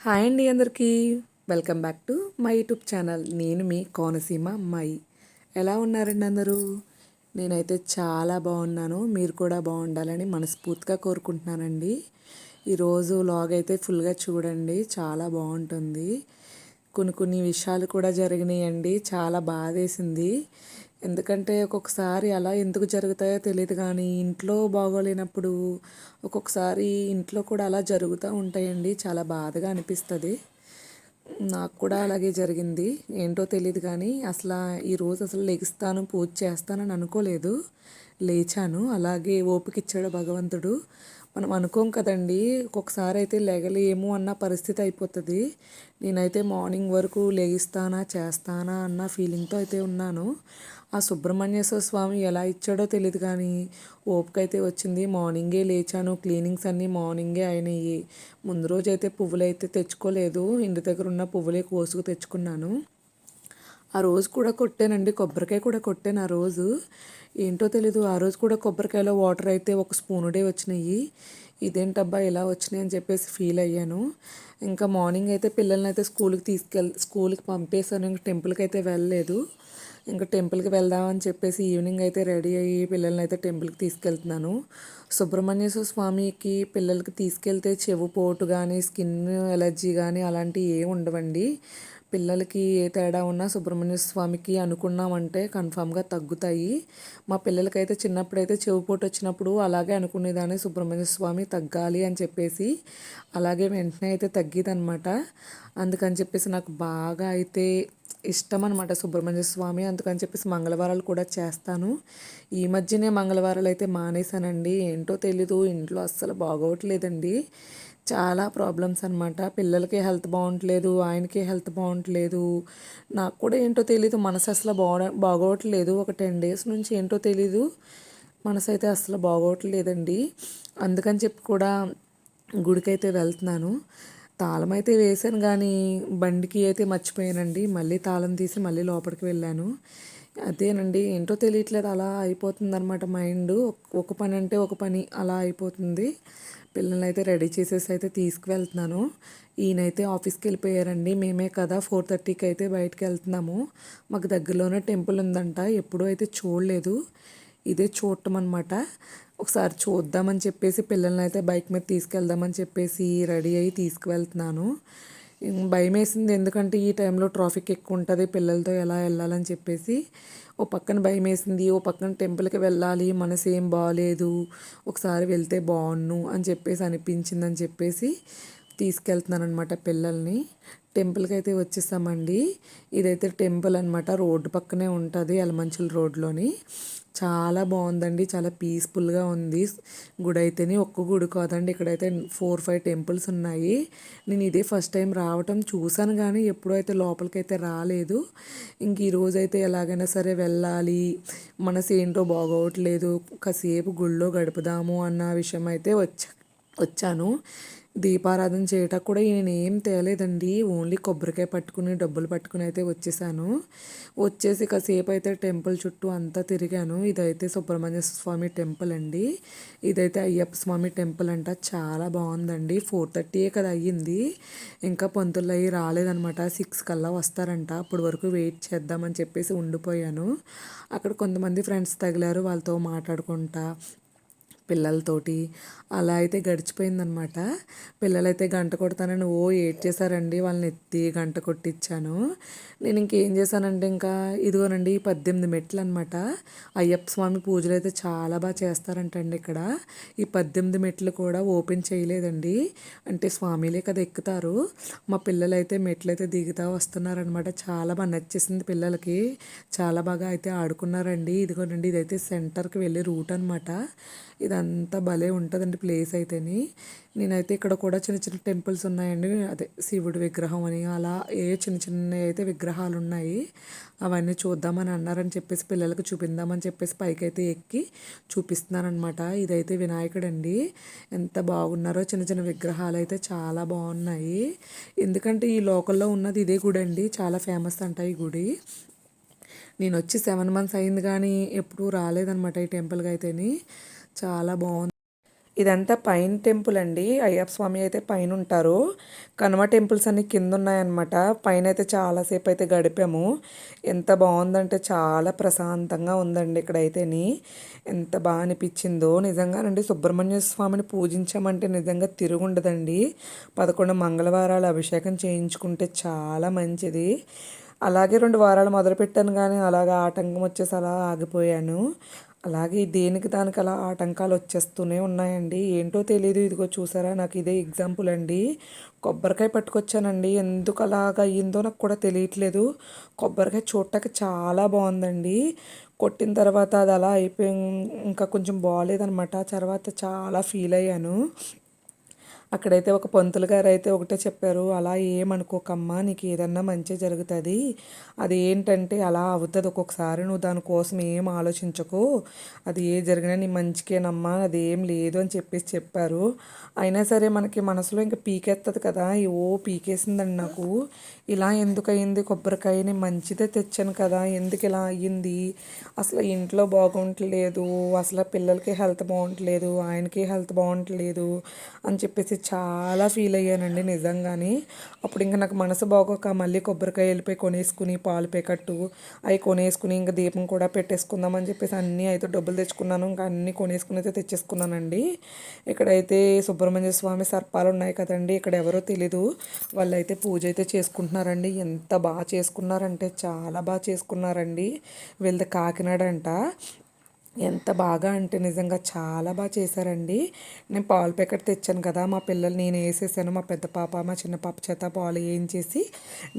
Hi అండి అందరికీ. Welcome back to my YouTube channel. నేను మీ కోనసీమ అమ్మాయి. ఎలా ఉన్నారండి అందరూ? నేనైతే చాలా బాగున్నాను. మీరు కూడా బాగుండాలని మనస్ఫూర్తిగా కోరుకుంటున్నానండి. ఈరోజు వ్లాగ్ అయితే ఫుల్గా చూడండి, చాలా బాగుంటుంది. కొన్ని విషయాలు కూడా జరిగినాయండి, చాలా బాధేసింది. ఎందుకంటే ఒక్కొక్కసారి అలా ఎందుకు జరుగుతాయో తెలియదు, కానీ ఇంట్లో బాగోలేనప్పుడు ఒక్కొక్కసారి ఇంట్లో కూడా అలా జరుగుతూ ఉంటాయండి. చాలా బాధగా అనిపిస్తుంది. నాకు కూడా అలాగే జరిగింది. ఏంటో తెలియదు కానీ ఈరోజు అసలు లెగుస్తాను, పూజ చేస్తానని అనుకోలేదు. లేచాను, అలాగే ఓపిక ఇచ్చాడు భగవంతుడు. మనం అనుకోం కదండి, ఒక్కొక్కసారి అయితే లెగలేమో అన్న పరిస్థితి అయిపోతుంది. నేనైతే మార్నింగ్ వరకు లెగిస్తానా చేస్తానా అన్న ఫీలింగ్తో అయితే ఉన్నాను. ఆ సుబ్రహ్మణ్యేశ్వర స్వామి ఎలా ఇచ్చాడో తెలియదు కానీ ఓపిక అయితే వచ్చింది. మార్నింగే లేచాను, క్లీనింగ్స్ అన్నీ మార్నింగే అయినాయి. ముందు రోజు అయితే పువ్వులు అయితే తెచ్చుకోలేదు, ఇంటి దగ్గర ఉన్న పువ్వులే కోసుకు తెచ్చుకున్నాను. ఆ రోజు కూడా కొట్టానండి, కొబ్బరికాయ కూడా కొట్టాను ఆ రోజు. ఏంటో తెలీదు, ఆ రోజు కూడా కొబ్బరికాయలో వాటర్ అయితే ఒక స్పూనుడే వచ్చినాయి. ఇదేంటబ్బా ఇలా వచ్చినాయి అని చెప్పేసి ఫీల్ అయ్యాను. ఇంకా మార్నింగ్ అయితే పిల్లల్ని అయితే స్కూల్కి పంపేశాను. ఇంకా టెంపుల్కి అయితే వెళ్ళలేదు. ఇంకా టెంపుల్కి వెళ్దామని చెప్పేసి ఈవినింగ్ అయితే రెడీ అయ్యి పిల్లల్ని అయితే టెంపుల్కి తీసుకెళ్తున్నాను. సుబ్రహ్మణ్యేశ్వర స్వామికి పిల్లలకి తీసుకెళ్తే చెవు పోటు కానీ స్కిన్ ఎలర్జీ కానీ అలాంటివి ఏమి ఉండవండి. పిల్లలకి ఏ తేడా ఉన్నా సుబ్రహ్మణ్య స్వామికి అనుకున్నామంటే కన్ఫామ్గా తగ్గుతాయి. మా పిల్లలకైతే చిన్నప్పుడైతే చెవిపోటు వచ్చినప్పుడు అలాగే అనుకునేదాన్ని, సుబ్రహ్మణ్య స్వామి తగ్గాలి అని చెప్పేసి. అలాగే వెంటనే అయితే తగ్గిదనమాట. అందుకని చెప్పేసి నాకు బాగా అయితే ఇష్టం అనమాట సుబ్రహ్మణ్య స్వామి. అందుకని చెప్పేసి మంగళవారాలు కూడా చేస్తాను. ఈ మధ్యనే మంగళవారాలు అయితే మానేశానండి. ఏంటో తెలీదు, ఇంట్లో అస్సలు బాగోట్లేదండి. చాలా ప్రాబ్లమ్స్ అనమాట. పిల్లలకి హెల్త్ బాగుంటలేదు, ఆయనకి హెల్త్ బాగుంటలేదు. నాకు కూడా ఏంటో తెలీదు, మనసు అసలు బాగోట్లేదు. ఒక 10 days నుంచి ఏంటో తెలీదు, మనసు అయితే అసలు బాగోట్లేదండి. అందుకని చెప్పి కూడా గుడికైతే వెళ్తున్నాను. తాళం అయితే వేసాను కానీ బండికి అయితే మర్చిపోయానండి. మళ్ళీ తాళం తీసి మళ్ళీ లోపలికి వెళ్ళాను. అదేనండి, ఏంటో తెలియట్లేదు, అలా అయిపోతుందన్నమాట మైండ్. ఒక పని అంటే ఒక పని అలా అయిపోతుంది. పిల్లల్ని అయితే రెడీ చేసేసి అయితే తీసుకువెళ్తున్నాను. ఈయనైతే ఆఫీస్కి వెళ్ళిపోయారండి. మేమే కదా 4:30కి అయితే బయటకు వెళ్తున్నాము. మాకు దగ్గరలోనే టెంపుల్ ఉందంట, ఎప్పుడూ అయితే చూడలేదు. ఇదే చూడటం అనమాట. ఒకసారి చూద్దామని చెప్పేసి పిల్లల్ని అయితే బైక్ మీద తీసుకెళ్దామని చెప్పేసి రెడీ అయ్యి తీసుకువెళ్తున్నాను. భయం వేసింది, ఎందుకంటే ఈ టైంలో ట్రాఫిక్ ఎక్కువ ఉంటుంది, పిల్లలతో ఎలా వెళ్ళాలని చెప్పేసి. ఓ పక్కన భయం వేసింది, ఓ పక్కన టెంపుల్కి వెళ్ళాలి, మనసు ఏం బాగాలేదు, ఒకసారి వెళ్తే బాగుండు అని చెప్పేసి అనిపించిందని చెప్పేసి తీసుకెళ్తున్నాను అనమాట పిల్లల్ని. టెంపుల్కి అయితే వచ్చేసామండి. ఇదైతే టెంపుల్ అనమాట, రోడ్డు పక్కనే ఉంటుంది, యలమంచిల రోడ్లోని. చాలా బాగుందండి, చాలా పీస్ఫుల్గా ఉంది. గుడి అయితేనే ఒక్క గుడి కాదండి, ఇక్కడైతే 4-5 టెంపుల్స్ ఉన్నాయి. నేను ఇదే ఫస్ట్ టైం రావటం, చూశాను కానీ ఎప్పుడూ అయితే లోపలికైతే రాలేదు. ఇంక ఈరోజైతే ఎలాగైనా సరే వెళ్ళాలి, మనసు ఏంటో బాగోవట్లేదు, కాసేపు గుళ్ళో గడుపుదాము అన్న విషయం అయితే వచ్చాను. దీపారాధన చేయటం కూడా నేను ఏం తేలేదండి, ఓన్లీ కొబ్బరికాయ పట్టుకుని డబ్బులు పట్టుకుని అయితే వచ్చేసాను. వచ్చేసి కాసేపు అయితే టెంపుల్ చుట్టూ అంతా తిరిగాను. ఇదైతే సుబ్రహ్మణ్య స్వామి టెంపుల్ అండి. ఇదైతే అయ్యప్ప స్వామి టెంపుల్ అంట, చాలా బాగుందండి. 4:30 కదా అయ్యింది, ఇంకా పంతులు అయ్యి రాలేదనమాట. 6 కల్లా వస్తారంట, అప్పటి వరకు వెయిట్ చేద్దామని చెప్పేసి ఉండిపోయాను. అక్కడ కొంతమంది ఫ్రెండ్స్ తగిలారు, వాళ్ళతో మాట్లాడుకుంటా పిల్లలతోటి అలా అయితే గడిచిపోయిందనమాట. పిల్లలైతే గంట కొడతానని ఏడ్ చేశారండి, వాళ్ళని ఎత్తి గంట కొట్టించాను. నేను ఇంకేం చేశానంటే ఇంకా ఇదిగోనండి 18 మెట్లు అనమాట. అయ్యప్ప స్వామి పూజలు అయితే చాలా బాగా చేస్తారంటండి ఇక్కడ. ఈ 18 మెట్లు కూడా ఓపెన్ చేయలేదండి, అంటే స్వామిలే కదా ఎక్కుతారు. మా పిల్లలు అయితే మెట్లు అయితే దిగుతా వస్తున్నారనమాట. చాలా బాగా నచ్చేసింది పిల్లలకి, చాలా బాగా అయితే ఆడుకున్నారండి. ఇదిగోనండి, ఇదైతే సెంటర్కి వెళ్ళే రూట్ అనమాట. ఇదంతా భలే ఉంటుందండి ప్లేస్ అయితేని. నేనైతే ఇక్కడ కూడా చిన్న చిన్న టెంపుల్స్ ఉన్నాయండి, అదే శివుడి విగ్రహం అని అలా చిన్న చిన్న అయితే విగ్రహాలు ఉన్నాయి. అవన్నీ చూద్దామని అన్నారని చెప్పేసి పిల్లలకు చూపిందామని చెప్పేసి పైకైతే ఎక్కి చూపిస్తున్నానమాట. ఇదైతే వినాయకుడు అండి, ఎంత బాగున్నారో. చిన్న చిన్న విగ్రహాలు అయితే చాలా బాగున్నాయి. ఎందుకంటే ఈ లోకల్లో ఉన్నది ఇదే గుడి అండి, చాలా ఫేమస్ అంట ఈ గుడి. నేను వచ్చి 7 months అయింది కానీ ఎప్పుడూ రాలేదనమాట ఈ టెంపుల్కి అయితేని. చాలా బాగుంది. ఇదంతా పైన టెంపుల్ అండి. అయ్యప్ప స్వామి అయితే పైన ఉంటారు. కనుమ టెంపుల్స్ అన్నీ కింద ఉన్నాయన్నమాట. పైన అయితే చాలాసేపు అయితే గడిపాము. ఎంత బాగుందంటే చాలా ప్రశాంతంగా ఉందండి ఇక్కడైతేని. ఎంత బాగా అనిపించిందో నిజంగానండి. సుబ్రహ్మణ్య స్వామిని పూజించామంటే నిజంగా తిరుగుండదండి. 11 మంగళవారాలు అభిషేకం చేయించుకుంటే చాలా మంచిది. అలాగే 2 వారాలు మొదలుపెట్టాను కానీ అలాగా ఆటంకం వచ్చేసి అలా ఆగిపోయాను. అలాగే దేనికి దానికి అలా ఆటంకాలు వచ్చేస్తూనే ఉన్నాయండి. ఏంటో తెలీదు. ఇదిగో చూసారా, నాకు ఇదే ఎగ్జాంపుల్ అండి. కొబ్బరికాయ పట్టుకొచ్చానండి. ఎందుకు అలాగ అయ్యిందో నాకు కూడా తెలియట్లేదు. కొబ్బరికాయ చూడటానికి చాలా బాగుందండి. కొట్టిన తర్వాత అది అలా అయిపోయి ఇంకా కొంచెం బాగాలేదనమాట. తర్వాత చాలా ఫీల్ అయ్యాను. అక్కడైతే ఒక పంతులు గారు అయితే ఒకటే చెప్పారు, అలా ఏమనుకోకమ్మా, నీకు ఏదన్నా మంచి జరుగుతుంది. అది ఏంటంటే అలా అవుతుంది ఒక్కొక్కసారి, నువ్వు దానికోసం ఏం ఆలోచించకు, అది ఏ జరిగినా నీ మంచికేనమ్మా, అది ఏం లేదు అని చెప్పేసి చెప్పారు. అయినా సరే మనకి మనసులో ఇంకా పీకెత్తది కదా, ఓ పీకేసిందండి నాకు. ఇలా ఎందుకు అయింది కొబ్బరికాయ, నేను మంచిదే తెచ్చాను కదా, ఎందుకు ఇలా అయ్యింది, అసలు ఇంట్లో బాగుంటలేదు, అసలు పిల్లలకి హెల్త్ బాగుంటలేదు, ఆయనకి హెల్త్ బాగుంటలేదు అని చెప్పేసి చాలా ఫీల్ అయ్యానండి నిజంగానే. అప్పుడు ఇంకా నాకు మనసు బాగోక మళ్ళీ కొబ్బరికాయ వెళ్ళిపోయి కొనేసుకుని, పాలు ప్యాకెట్టు అవి కొనేసుకుని, ఇంకా దీపం కూడా పెట్టేసుకుందామని చెప్పేసి అన్నీ అయితే డబ్బులు తెచ్చుకున్నాను. ఇంకా అన్నీ కొనేసుకుని అయితే తెచ్చేసుకున్నానండి. ఇక్కడైతే సుబ్రహ్మణ్య స్వామి సర్పాలు ఉన్నాయి కదండి, ఇక్కడ ఎవరో తెలీదు, వాళ్ళైతే పూజ అయితే చేసుకుంటున్నారండి. ఎంత బాగా చేసుకున్నారంటే చాలా బాగా చేసుకున్నారండి. వీళ్ళది కాకినాడ అంట. ఎంత బాగా అంటే నిజంగా చాలా బాగా చేశారండి. నేను పాలు ప్యాకెట్ తెచ్చాను కదా, మా పిల్లలు నేను వేసేసాను. మా పెద్ద పాప మా చిన్న పాప చేత పాలు వేయించేసి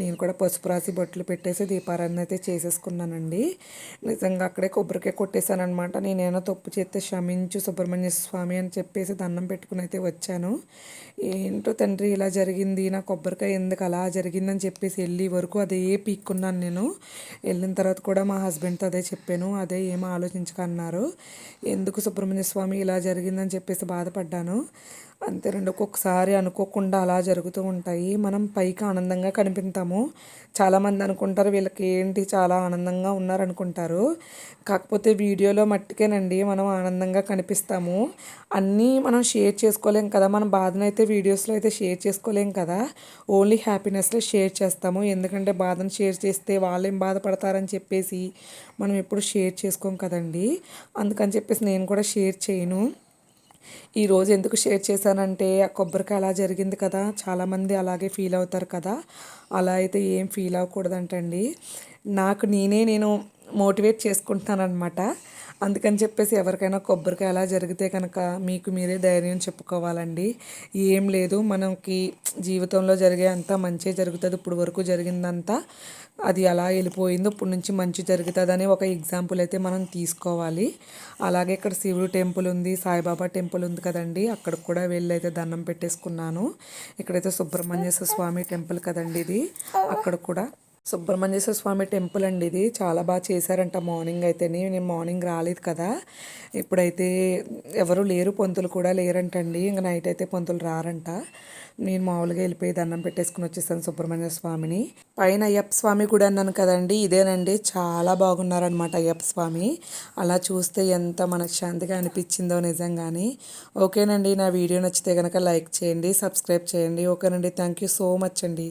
నేను కూడా పసుపు రాసి బొట్లు పెట్టేసి దీపారాధన అయితే చేసేసుకున్నానండి. నిజంగా అక్కడే కొబ్బరికాయ కొట్టేశాను అనమాట. నేనేమో తప్పు చేస్తే క్షమించు సుబ్రహ్మణ్య స్వామి అని చెప్పేసి దండం పెట్టుకుని అయితే వచ్చాను. ఏంటో తండ్రి ఇలా జరిగింది, నా కొబ్బరికాయ ఎందుకు అలా జరిగిందని చెప్పేసి వెళ్ళి వరకు అదే పీక్కున్నాను నేను. వెళ్ళిన తర్వాత కూడా మా హస్బెండ్తో అదే చెప్పాను. అదే ఏం ఆలోచించకన్నారు. ఎందుకు సుబ్రహ్మణ్య స్వామి ఇలా జరిగిందని చెప్పేసి బాధపడ్డాను. అంతేనండి, ఒక్కొక్కసారి అనుకోకుండా అలా జరుగుతూ ఉంటాయి. మనం పైకి ఆనందంగా కనిపిస్తాము. చాలామంది అనుకుంటారు వీళ్ళకి ఏంటి చాలా ఆనందంగా ఉన్నారనుకుంటారు. కాకపోతే వీడియోలో మట్టుకేనండి మనం ఆనందంగా కనిపిస్తాము. అన్నీ మనం షేర్ చేసుకోలేం కదా, మన బాధనైతే వీడియోస్లో అయితే షేర్ చేసుకోలేం కదా. ఓన్లీ హ్యాపీనెస్లో షేర్ చేస్తాము. ఎందుకంటే బాధను షేర్ చేస్తే వాళ్ళు ఏం బాధపడతారని చెప్పేసి మనం ఎప్పుడు షేర్ చేసుకోం కదండి. అందుకని చెప్పేసి నేను కూడా షేర్ చేయను. ఈరోజు ఎందుకు షేర్ చేశానంటే, ఆ కొబ్బరికాయ అలా జరిగింది కదా, చాలామంది అలాగే ఫీల్ అవుతారు కదా, అలా అయితే ఏం ఫీల్ అవ్వకూడదంటండి. నాకు నేను మోటివేట్ చేసుకుంటున్నానమాట. అందుకని చెప్పేసి ఎవరికైనా కొబ్బరికాయ అలా జరిగితే కనుక మీకు మీరే ధైర్యం చెప్పుకోవాలండి. ఏం లేదు, మనకి జీవితంలో జరిగే అంతా మంచి జరుగుతుంది, ఇప్పుడు వరకు జరిగిందంతా అది అలా వెళ్ళిపోయింది, ఇప్పుడు నుంచి మంచి జరుగుతుందని ఒక ఎగ్జాంపుల్ అయితే మనం తీసుకోవాలి. అలాగే ఇక్కడ శివుడు టెంపుల్ ఉంది, సాయిబాబా టెంపుల్ ఉంది కదండి, అక్కడికి కూడా వెళ్ళి అయితే దండం పెట్టేసుకున్నాను. ఇక్కడైతే సుబ్రహ్మణ్యేశ్వర స్వామి టెంపుల్ కదండి ఇది, అక్కడ కూడా సుబ్రహ్మణ్యేశ్వర స్వామి టెంపుల్ అండి ఇది. చాలా బాగా చేశారంట. మార్నింగ్ అయితేనే, నేను మార్నింగ్ రాలేదు కదా, ఇప్పుడైతే ఎవరు లేరు, పంతులు కూడా లేరంటండి. ఇంకా నైట్ అయితే పంతులు రారంట. నేను మామూలుగా వెళ్ళిపోయి దండం పెట్టేసుకుని వచ్చేసాను సుబ్రహ్మణ్య స్వామిని. పైన అయ్యప్ప స్వామి గుడి అన్నాను కదండి, ఇదేనండి. చాలా బాగున్నారనమాట అయ్యప్ప స్వామి. అలా చూస్తే ఎంత మనశ్శాంతిగా అనిపించిందో నిజంగానే. ఓకేనండి, నా వీడియో నచ్చితే కనుక లైక్ చేయండి, సబ్స్క్రైబ్ చేయండి. ఓకేనండి, థ్యాంక్ యూ సో మచ్ అండి.